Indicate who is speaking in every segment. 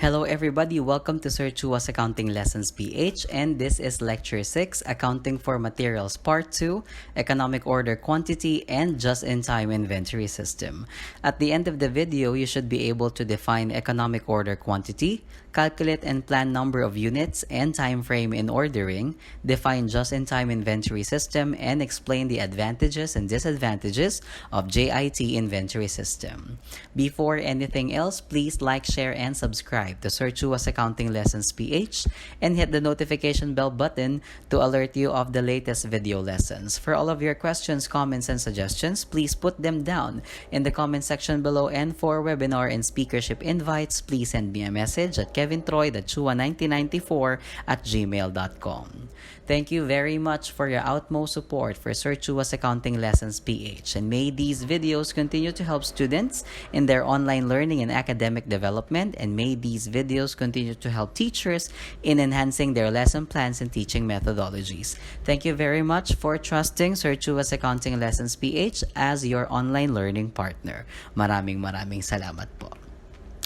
Speaker 1: Hello everybody, welcome to Sir Chua's Accounting Lessons PH, and this is Lecture 6, Accounting for Materials Part 2, Economic Order Quantity and Just-in-Time Inventory System. At the end of the video, you should be able to define economic order quantity, calculate and plan number of units and time frame in ordering, define just-in-time inventory system, and explain the advantages and disadvantages of JIT inventory system. Before anything else, please like, share, and subscribe to Sir Chua's Accounting Lessons PH and hit the notification bell button to alert you of the latest video lessons. For all of your questions, comments, and suggestions, please put them down in the comment section below, and for webinar and speakership invites, please send me a message at kevintroy.chua1994@gmail.com. Thank you very much for your utmost support for Sir Chua's Accounting Lessons PH, and may these videos continue to help students in their online learning and academic development, and may these videos continue to help teachers in enhancing their lesson plans and teaching methodologies. Thank you very much for trusting Sir Chua's Accounting Lessons PH as your online learning partner. Maraming salamat po.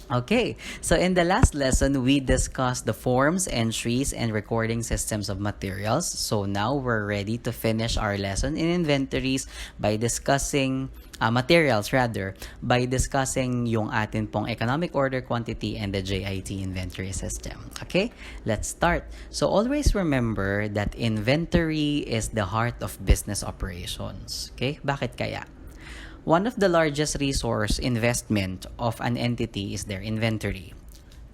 Speaker 1: Okay, so in the last lesson, we discussed the forms, entries, and recording systems of materials. So now we're ready to finish our lesson in inventories by discussing by discussing yung atin pong economic order quantity and the JIT inventory system. Okay, let's start. So always remember that inventory is the heart of business operations. Okay, bakit kaya? One of the largest resource investment of an entity is their inventory.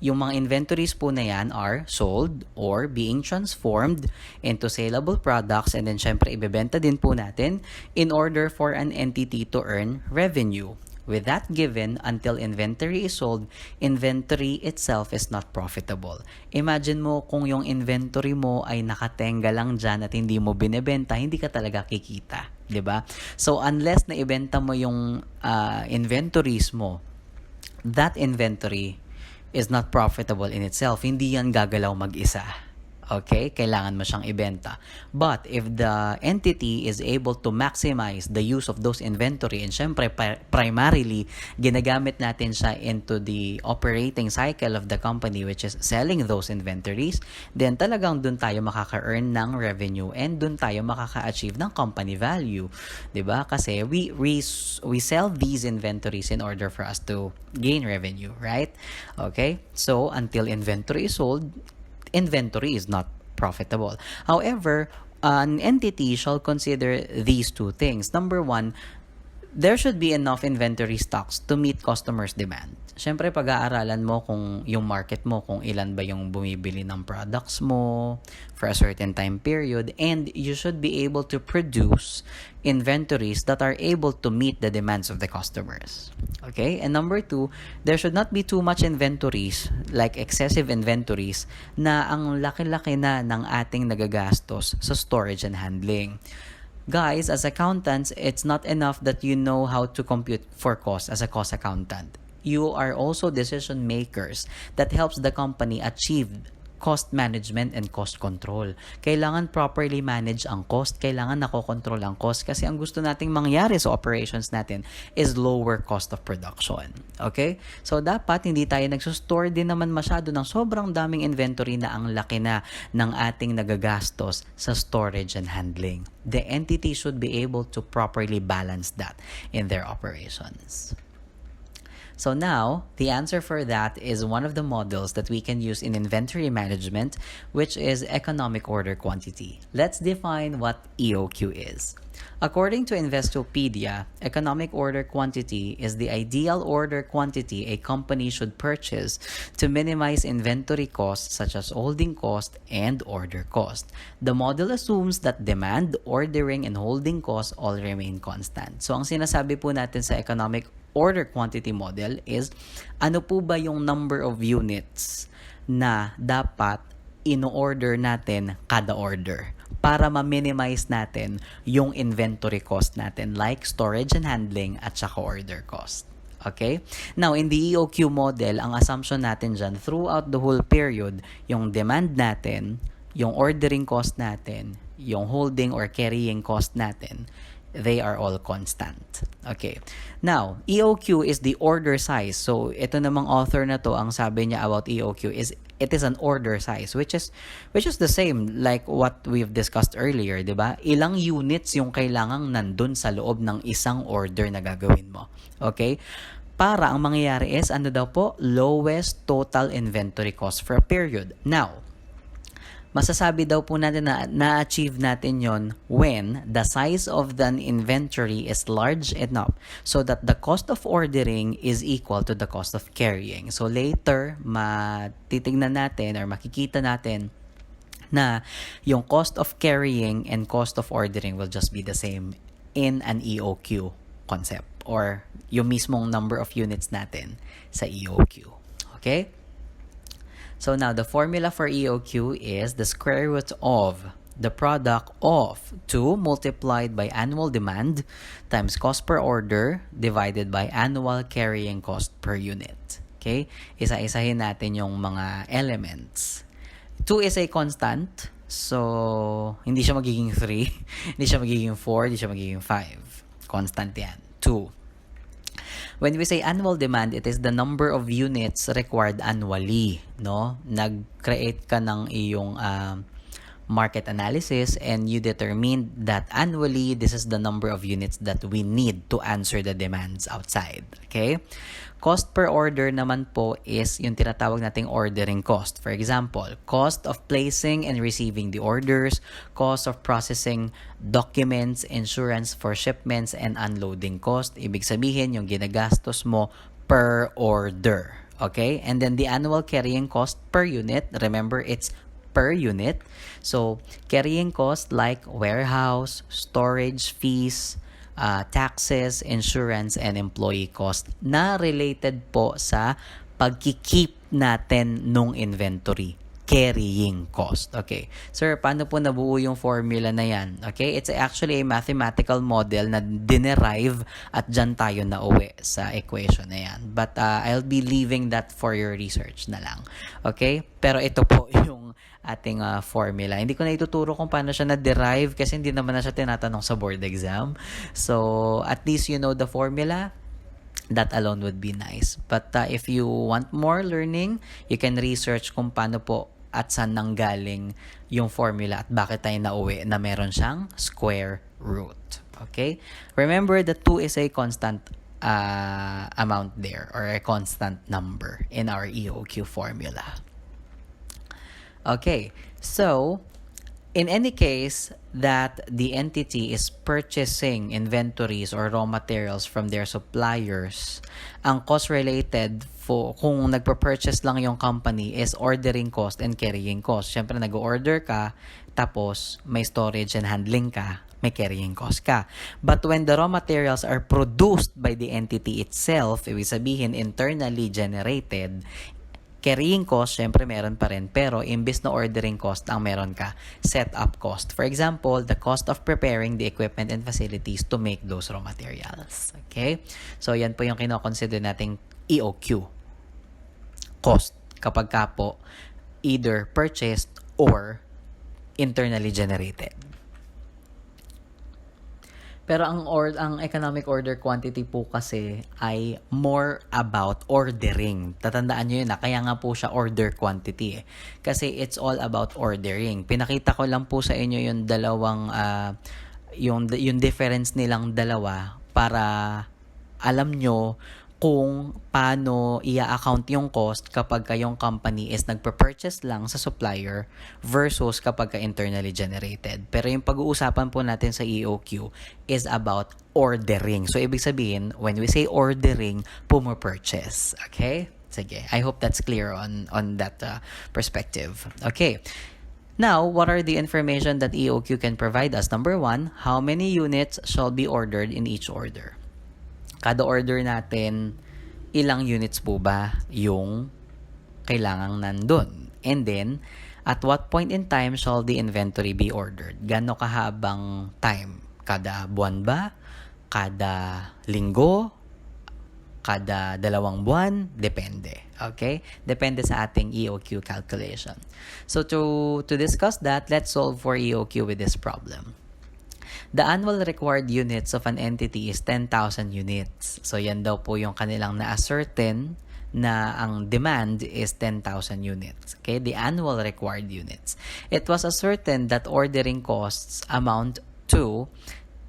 Speaker 1: Yung mga inventories po na yan are sold or being transformed into saleable products, and then syempre ibebenta din po natin in order for an entity to earn revenue. With that given, until inventory is sold, inventory itself is not profitable. Imagine mo kung yung inventory mo ay nakatenga lang dyan at hindi mo binebenta, hindi ka talaga kikita. 'Di ba? So unless na ibenta mo yung inventories mo, that inventory is not profitable in itself. Hindi yan gagalaw mag-isa. Okay? Kailangan mo siyang ibenta. But if the entity is able to maximize the use of those inventory, and syempre primarily ginagamit natin siya into the operating cycle of the company, which is selling those inventories, then talagang dun tayo makaka-earn ng revenue and dun tayo makaka-achieve ng company value. 'Di ba? Kasi we sell these inventories in order for us to gain revenue, right? Okay? So until inventory is sold, inventory is not profitable. However, an entity shall consider these two things. Number one, there should be enough inventory stocks to meet customers' demand. Siyempre, pag-aaralan mo kung yung market mo, kung ilan ba yung bumibili ng products mo for a certain time period, and you should be able to produce inventories that are able to meet the demands of the customers. Okay? And number two, there should not be too much inventories, like excessive inventories, na ang laki-laki na ng ating nagagastos sa storage and handling. Guys, as accountants, it's not enough that you know how to compute for cost as a cost accountant. You are also decision makers that helps the company achieve cost management and cost control. Kailangan properly manage ang cost, kailangan nakokontrol ang cost, kasi ang gusto nating mangyari sa operations natin is lower cost of production. Okay? So dapat hindi tayo nagsusstore din naman masyado ng sobrang daming inventory na ang laki na ng ating nagagastos sa storage and handling. The entity should be able to properly balance that in their operations. So now, the answer for that is one of the models that we can use in inventory management, which is economic order quantity. Let's define what EOQ is. According to Investopedia, economic order quantity is the ideal order quantity a company should purchase to minimize inventory costs such as holding cost and order cost. The model assumes that demand, ordering, and holding costs all remain constant. So ang sinasabi po natin sa economic order quantity model is ano po ba yung number of units na dapat ino-order natin kada order para ma-minimize natin yung inventory cost natin like storage and handling at saka order cost. Okay? Now, in the EOQ model, ang assumption natin dyan, throughout the whole period, yung demand natin, yung ordering cost natin, yung holding or carrying cost natin, they are all constant. Okay. Now, EOQ is the order size. So, ito namang author na to, ang sabi niya about EOQ is it is an order size which is the same like what we've discussed earlier, 'di ba? Ilang units yung kailangang nandun sa loob ng isang order na gagawin mo. Okay? Para ang mangyayari is ano daw po? Lowest total inventory cost for a period. Now, masasabi daw po natin na na-achieve natin yon when the size of the inventory is large enough so that the cost of ordering is equal to the cost of carrying. So later, matitignan natin or makikita natin na yung cost of carrying and cost of ordering will just be the same in an EOQ concept or yung mismong number of units natin sa EOQ. Okay? So now, the formula for EOQ is the square root of the product of 2 multiplied by annual demand times cost per order divided by annual carrying cost per unit. Okay? Isa-isahin natin yung mga elements. 2 is a constant. So, hindi siya magiging 3, hindi siya magiging 4, hindi siya magiging 5. Constant yan. 2. When we say annual demand, it is the number of units required annually, no? Nag-create ka ng iyong market analysis and you determined that annually, this is the number of units that we need to answer the demands outside, okay? Cost per order naman po is yung tinatawag nating ordering cost. For example, cost of placing and receiving the orders, cost of processing documents, insurance for shipments, and unloading cost. Ibig sabihin, yung ginagastos mo per order. Okay? And then the annual carrying cost per unit, remember, it's per unit. So, carrying cost like warehouse, storage fees, taxes, insurance, and employee cost na related po sa pagkikeep natin nung inventory. Carrying cost. Okay. Sir, paano po nabuo yung formula na yan? Okay? It's actually a mathematical model na dinerive at dyan tayo na uwi sa equation na yan. But I'll be leaving that for your research na lang. Okay? Pero ito po yung ating formula. Hindi ko na ituturo kung paano siya na-derive kasi hindi naman na siya tinatanong sa board exam. So, at least you know the formula. That alone would be nice. But if you want more learning, you can research kung paano po at saan nanggaling yung formula at bakit tayo nauwi na meron siyang square root. Okay? Remember that 2 is a constant amount there or a constant number in our EOQ formula. Okay, so in any case that the entity is purchasing inventories or raw materials from their suppliers, ang cost related kung nagpa-purchase lang yung company is ordering cost and carrying cost. Siyempre, nag-order ka, tapos may storage and handling ka, may carrying cost ka. But when the raw materials are produced by the entity itself, ibig sabihin internally generated, carrying cost, syempre meron pa rin. Pero, imbis na ordering cost, ang meron ka, setup cost. For example, the cost of preparing the equipment and facilities to make those raw materials. Okay? So, yan po yung kinoconsider nating EOQ. Cost. Kapag ka po, either purchased or internally generated. Pero ang economic order quantity po kasi ay more about ordering. Tatandaan nyo yun na, kaya nga po siya order quantity eh. Kasi it's all about ordering. Pinakita ko lang po sa inyo yung dalawang, yung difference nilang dalawa para alam nyo kung paano i-account yung cost kapag kayong company is nagpa-purchase lang sa supplier versus kapag ka internally generated. Pero yung pag-uusapan po natin sa EOQ is about ordering. So, ibig sabihin, when we say ordering, pumapurchase. Okay? Sige. I hope that's clear on that perspective. Okay. Now, what are the information that EOQ can provide us? Number 1, how many units shall be ordered in each order? Kada order natin, ilang units po ba yung kailangang nandun? And then, At what point in time shall the inventory be ordered? Gano'ng kahabang time? Kada buwan ba? Kada linggo? Kada 2 buwan? Depende. Okay? Depende sa ating EOQ calculation. So to discuss that, let's solve for EOQ with this problem. The annual required units of an entity is 10,000 units. So yan daw po yung kanilang na-ascertain na ang demand is 10,000 units. Okay? The annual required units. It was ascertained that ordering costs amount to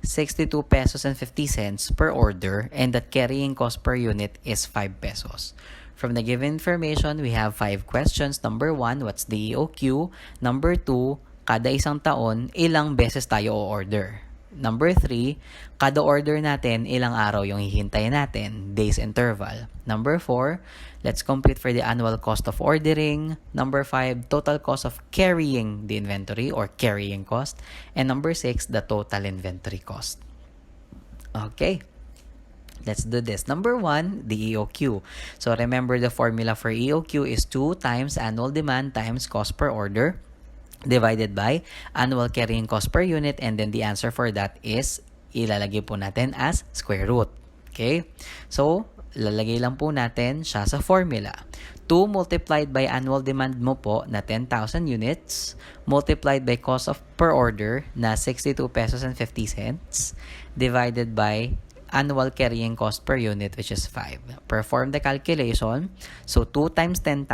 Speaker 1: 62 pesos and 50 cents per order and that carrying cost per unit is 5 pesos. From the given information, we have 5 questions. Number 1, what's the EOQ? Number 2, kada isang taon, ilang beses tayo o-order? Number 3, kada order natin, ilang araw yung hihintayin natin, days interval. Number 4, let's compute for the annual cost of ordering. Number 5, total cost of carrying the inventory or carrying cost. And number 6, the total inventory cost. Okay, let's do this. Number 1, the EOQ. So remember the formula for EOQ is 2 times annual demand times cost per order divided by annual carrying cost per unit, and then the answer for that is ilalagay po natin as square root. Okay? So, lalagay lang po natin siya sa formula. 2 multiplied by annual demand mo po na 10,000 units multiplied by cost of per order na 62 pesos and 50 cents divided by annual carrying cost per unit, which is 5. Perform the calculation. So 2 times 10,000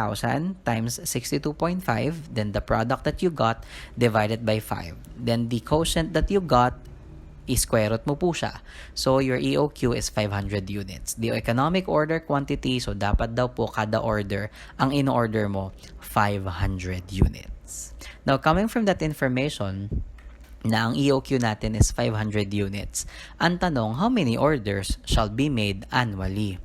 Speaker 1: times 62.5, then the product that you got divided by 5. Then the quotient that you got, i-square root mo po siya. So your EOQ is 500 units. The economic order quantity, so dapat daw po kada order, ang in-order mo, 500 units. Now, coming from that information, na ang EOQ natin is 500 units. Ang tanong, how many orders shall be made annually?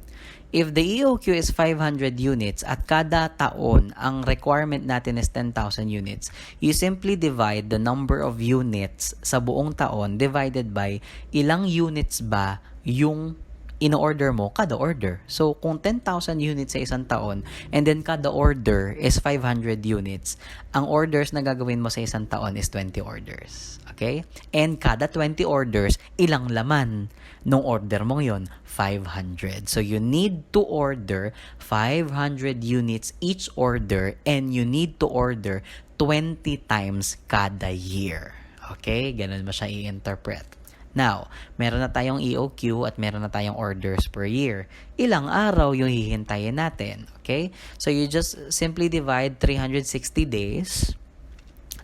Speaker 1: If the EOQ is 500 units at kada taon ang requirement natin is 10,000 units, you simply divide the number of units sa buong taon divided by ilang units ba yung in-order mo kada order. So, kung 10,000 units sa isang taon and then kada order is 500 units, ang orders na gagawin mo sa isang taon is 20 orders. Okay? And kada 20 orders, ilang laman nung order mo yon? 500. So, you need to order 500 units each order and you need to order 20 times kada year. Okay? Ganun mo siya i-interpret. Now, meron na tayong EOQ at meron na tayong orders per year. Ilang araw yung hihintayin natin? Okay? So, you just simply divide 360 days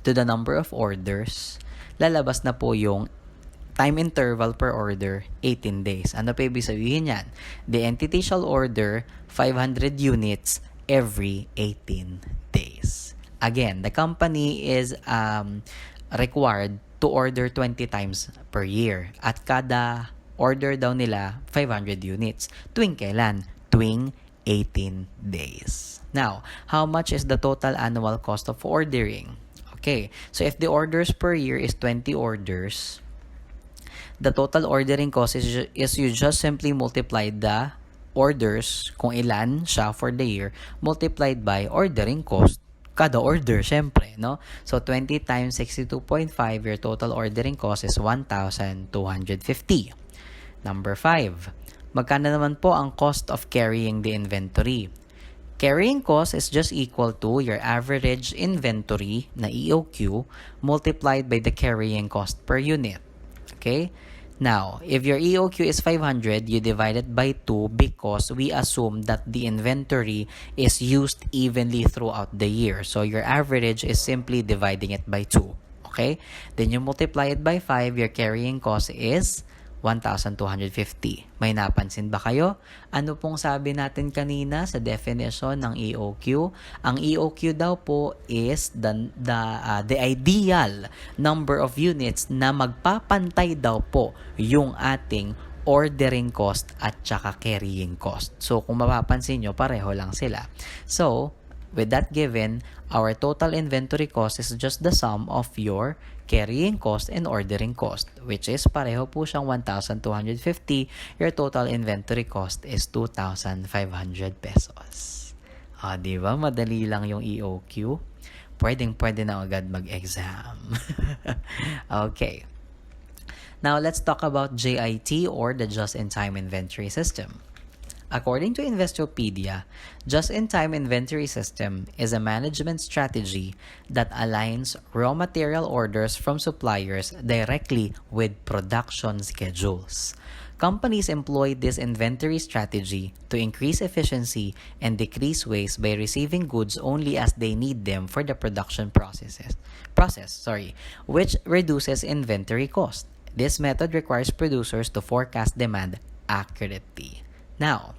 Speaker 1: to the number of orders. Lalabas na po yung time interval per order, 18 days. Ano pa ibig sabihin yan? The entity shall order 500 units every 18 days. Again, the company is required to order 20 times per year. At kada order daw nila, 500 units. Tuwing kailan? Tuwing 18 days. Now, how much is the total annual cost of ordering? Okay, so if the orders per year is 20 orders, the total ordering cost is you just simply multiply the orders, kung ilan siya for the year, multiplied by ordering cost kada order, syempre, no? So, 20 times 62.5, your total ordering cost is 1,250. Number 5, magkano naman po ang cost of carrying the inventory? Carrying cost is just equal to your average inventory na EOQ multiplied by the carrying cost per unit. Okay? Now, if your EOQ is 500, you divide it by 2 because we assume that the inventory is used evenly throughout the year. So, your average is simply dividing it by 2. Okay? Then, you multiply it by 5, your carrying cost is 1,250. May napansin ba kayo? Ano pong sabi natin kanina sa definition ng EOQ? Ang EOQ daw po is the ideal number of units na magpapantay daw po yung ating ordering cost at saka carrying cost. So, kung mapapansin nyo, pareho lang sila. So, with that given, our total inventory cost is just the sum of your carrying cost and ordering cost, which is pareho po siyang 1,250. Your total inventory cost is 2,500 pesos. Di ba? Madali lang yung EOQ. pwede na agad mag-exam. Okay. Now, let's talk about JIT, or the Just-in-Time Inventory System. According to Investopedia, Just-in-Time Inventory System is a management strategy that aligns raw material orders from suppliers directly with production schedules. Companies employ this inventory strategy to increase efficiency and decrease waste by receiving goods only as they need them for the production process, which reduces inventory cost. This method requires producers to forecast demand accurately. Now,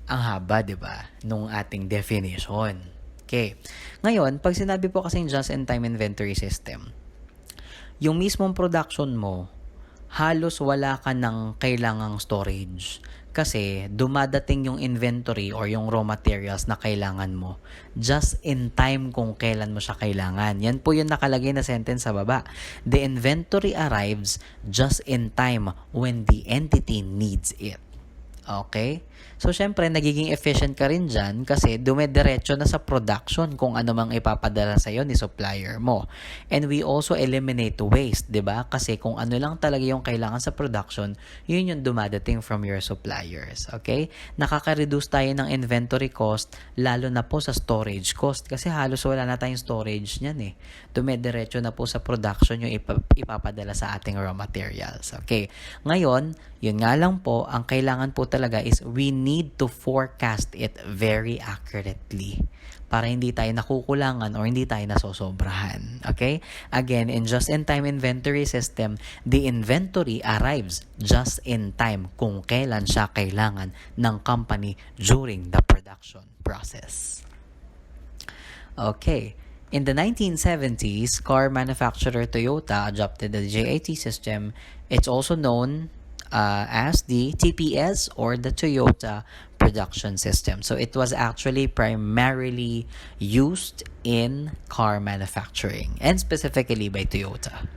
Speaker 1: ang haba, di ba, nung ating definition. Okay. Ngayon, pag sinabi po kasing just-in-time inventory system, yung mismong production mo, halos wala ka ng kailangang storage. Kasi dumadating yung inventory or yung raw materials na kailangan mo just in time kung kailan mo siya kailangan. Yan po yung nakalagay na sentence sa baba. The inventory arrives just in time when the entity needs it. Okay? So, syempre, nagiging efficient ka rin dyan kasi dumediretso na sa production kung ano mang ipapadala sa'yo ni supplier mo. And we also eliminate waste, di ba? Kasi kung ano lang talaga yung kailangan sa production, yun yung dumadating from your suppliers. Okay? Nakaka-reduce tayo ng inventory cost, lalo na po sa storage cost kasi halos wala na tayong storage niyan eh. Dumediretso na po sa production yung ipapadala sa ating raw materials. Okay? Ngayon, yun nga lang po, ang kailangan po talaga is we need to forecast it very accurately para hindi tayo nakukulangan or hindi tayo nasosobrahan. Okay? Again, in just-in-time inventory system, the inventory arrives just in time kung kailan siya kailangan ng company during the production process. Okay. In the 1970s, car manufacturer Toyota adopted the JIT system. It's also known as the TPS, or the Toyota Production System. So it was actually primarily used in car manufacturing and specifically by Toyota.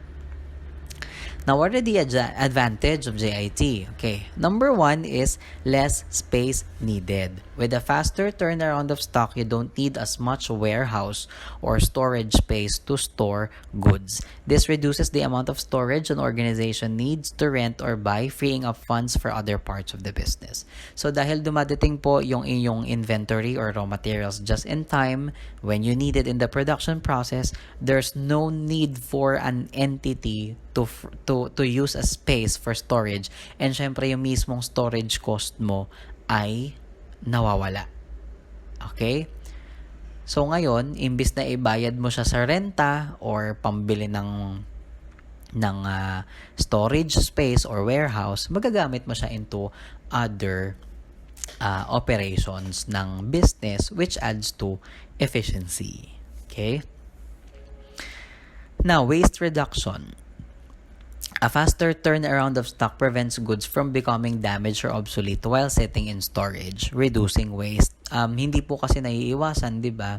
Speaker 1: Now, what are the advantage of JIT? Okay, number one is less space needed. With a faster turnaround of stock, you don't need as much warehouse or storage space to store goods. This reduces the amount of storage an organization needs to rent or buy, freeing up funds for other parts of the business. So, dahil dumadating po yung inyong inventory or raw materials just in time, when you need it in the production process, there's no need for an entity to use a space for storage, and syempre yung mismong storage cost mo ay nawawala. Okay? So ngayon, imbis na ibayad mo siya sa renta or pambili ng storage space or warehouse, magagamit mo siya into other operations ng business, which adds to efficiency. Okay? Now, waste reduction. A faster turnaround of stock prevents goods from becoming damaged or obsolete while sitting in storage, reducing waste. Hindi po kasi naiiwasan, di ba?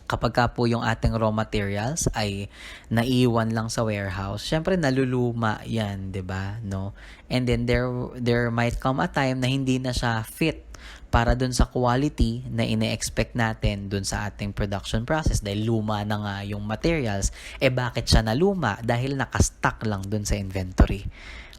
Speaker 1: Kapag ka po yung ating raw materials ay naiwan lang sa warehouse, syempre naluluma yan, di ba? No? And then there might come a time na hindi na siya fit para dun sa quality na ine-expect natin dun sa ating production process dahil luma na nga yung materials. Bakit siya naluma? Dahil nakastock lang dun sa inventory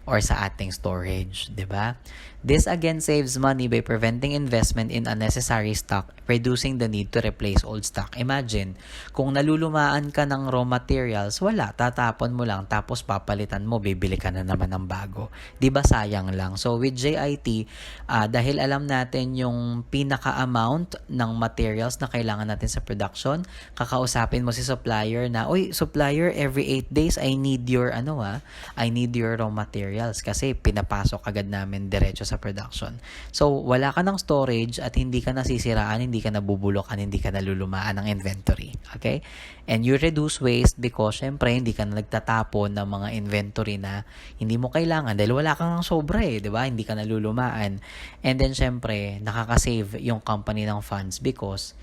Speaker 1: or sa ating storage, di ba? This again saves money by preventing investment in unnecessary stock, reducing the need to replace old stock. Imagine, kung nalulumaan ka ng raw materials, wala, tatapon mo lang, tapos papalitan mo, bibili ka na naman ng bago. Di ba sayang lang? So with JIT, dahil alam natin yung pinaka-amount ng materials na kailangan natin sa production, kakausapin mo si supplier na, "Uy, supplier, every 8 days, I need your raw materials kasi pinapasok agad namin diretso sa production." So, wala ka ng storage at hindi ka nasisiraan, hindi ka nabubulokan, hindi ka nalulumaan ng inventory. Okay? And you reduce waste because, syempre, hindi ka na nagtatapon ng mga inventory na hindi mo kailangan dahil wala kang sobra di ba? Hindi ka nalulumaan. And then, syempre, nakakasave yung company ng funds because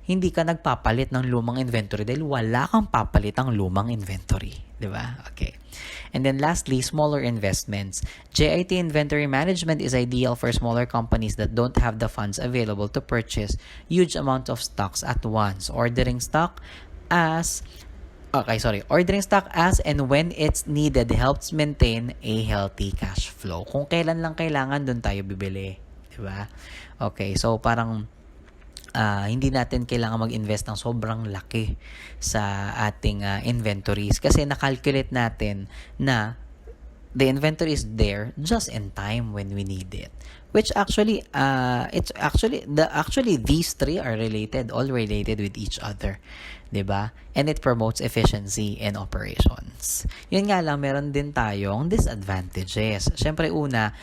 Speaker 1: hindi ka nagpapalit ng lumang inventory dahil wala kang papalit ang lumang inventory. Di ba? Okay. And then lastly, smaller investments. JIT inventory management is ideal for smaller companies that don't have the funds available to purchase huge amounts of stocks at once. Ordering stock as ordering stock as and when it's needed helps maintain a healthy cash flow. Kung kailan lang kailangan, doon tayo bibili. Diba? Okay, so parang hindi natin kailangan mag-invest ng sobrang laki sa ating inventories kasi nakalculate natin na the inventory is there just in time when we need it. Which actually, these three are all related with each other, diba? And it promotes efficiency in operations. Yun nga lang, meron din tayong disadvantages. Syempre, una,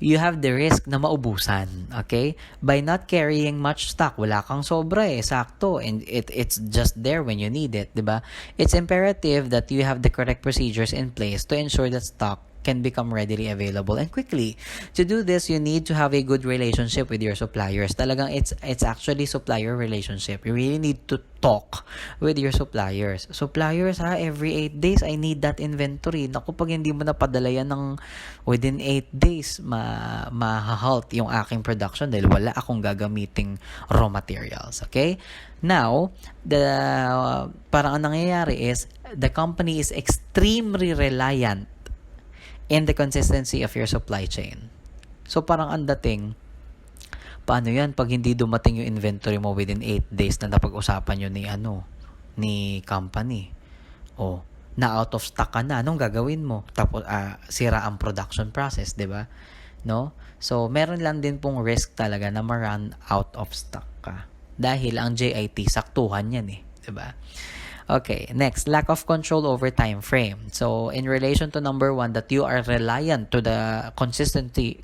Speaker 1: you have the risk na maubusan, okay? By not carrying much stock, wala kang sobra sakto, and it's just there when you need it, diba? It's imperative that you have the correct procedures in place to ensure that stock can become readily available and quickly. To do this, you need to have a good relationship with your suppliers. Talagang it's actually supplier relationship. You really need to talk with your suppliers. Suppliers, every 8 days, I need that inventory. Naku, pag hindi mo napadala yan ng within 8 days, ma-halt yung aking production dahil wala akong gagamiting raw materials. Okay? Now, parang ang nangyayari is, the company is extremely reliant in the consistency of your supply chain. So, parang ang dating, paano yan pag hindi dumating yung inventory mo within 8 days na napag-usapan nyo ni company? Na out of stock ka na, anong gagawin mo? Tapos, sira ang production process, di ba? No? So, meron lang din pong risk talaga na ma-run out of stock ka. Dahil ang JIT, saktuhan yan di ba? Okay, next, lack of control over time frame. So, in relation to number 1, that you are reliant to the consistency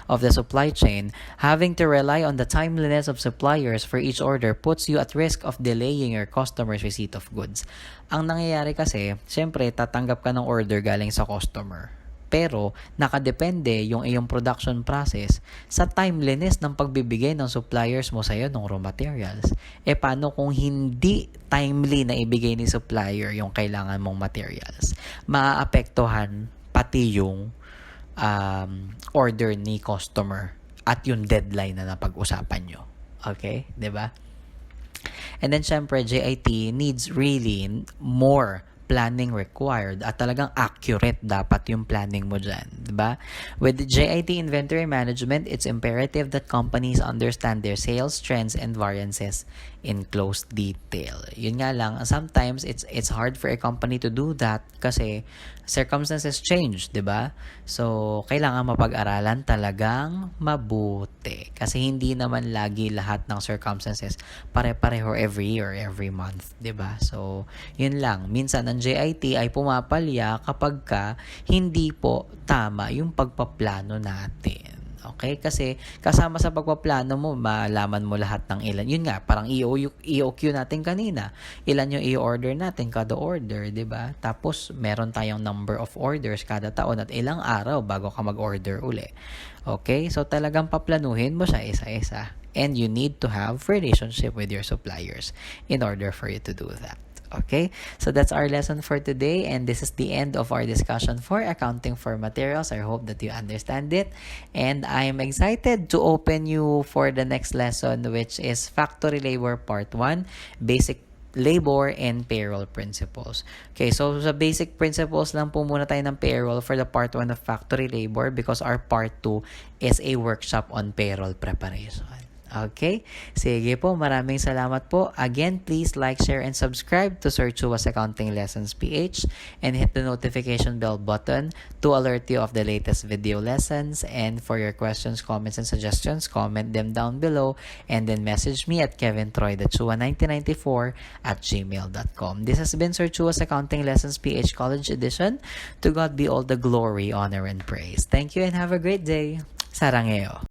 Speaker 1: of the supply chain, having to rely on the timeliness of suppliers for each order puts you at risk of delaying your customer's receipt of goods. Ang nangyayari kasi, syempre, tatanggap ka ng order galing sa customer. Pero, nakadepende yung iyong production process sa timeliness ng pagbibigay ng suppliers mo sa'yo ng raw materials. Paano kung hindi timely na ibigay ni supplier yung kailangan mong materials? Maaapektuhan pati yung order ni customer at yung deadline na napag-usapan nyo. Okay? Diba? And then, syempre, JIT needs really more planning required at talagang accurate dapat yung planning mo dyan, diba? With JIT inventory management, it's imperative that companies understand their sales trends and variances in close detail. Yun nga lang, sometimes it's hard for a company to do that kasi circumstances change, diba? So, kailangan mapag-aralan talagang mabuti kasi hindi naman lagi lahat ng circumstances pare-pareho every year, every month, diba? So, yun lang. Minsan, ang JIT ay pumapalya kapag hindi po tama yung pagpaplano natin. Okay? Kasi kasama sa pagpaplano mo, malaman mo lahat ng ilan. Yun nga, parang EOQ natin kanina. Ilan yung i-order natin kada order, di ba? Tapos, meron tayong number of orders kada taon at ilang araw bago ka mag-order uli. Okay? So, talagang paplanuhin mo siya isa-isa. And you need to have relationship with your suppliers in order for you to do that. Okay, so that's our lesson for today, and this is the end of our discussion for accounting for materials. I hope that you understand it, and I'm excited to open you for the next lesson, which is factory labor part 1, basic labor and payroll principles. Okay, so sa basic principles lang po muna tayo ng payroll for the part 1 of factory labor because our part 2 is a workshop on payroll preparation. Okay? Sige po, maraming salamat po. Again, please like, share, and subscribe to Sir Chua's Accounting Lessons PH and hit the notification bell button to alert you of the latest video lessons. And for your questions, comments, and suggestions, comment them down below and then message me at kevintroy1994@gmail.com. This has been Sir Chua's Accounting Lessons PH College Edition. To God be all the glory, honor, and praise. Thank you and have a great day. Sarangeo.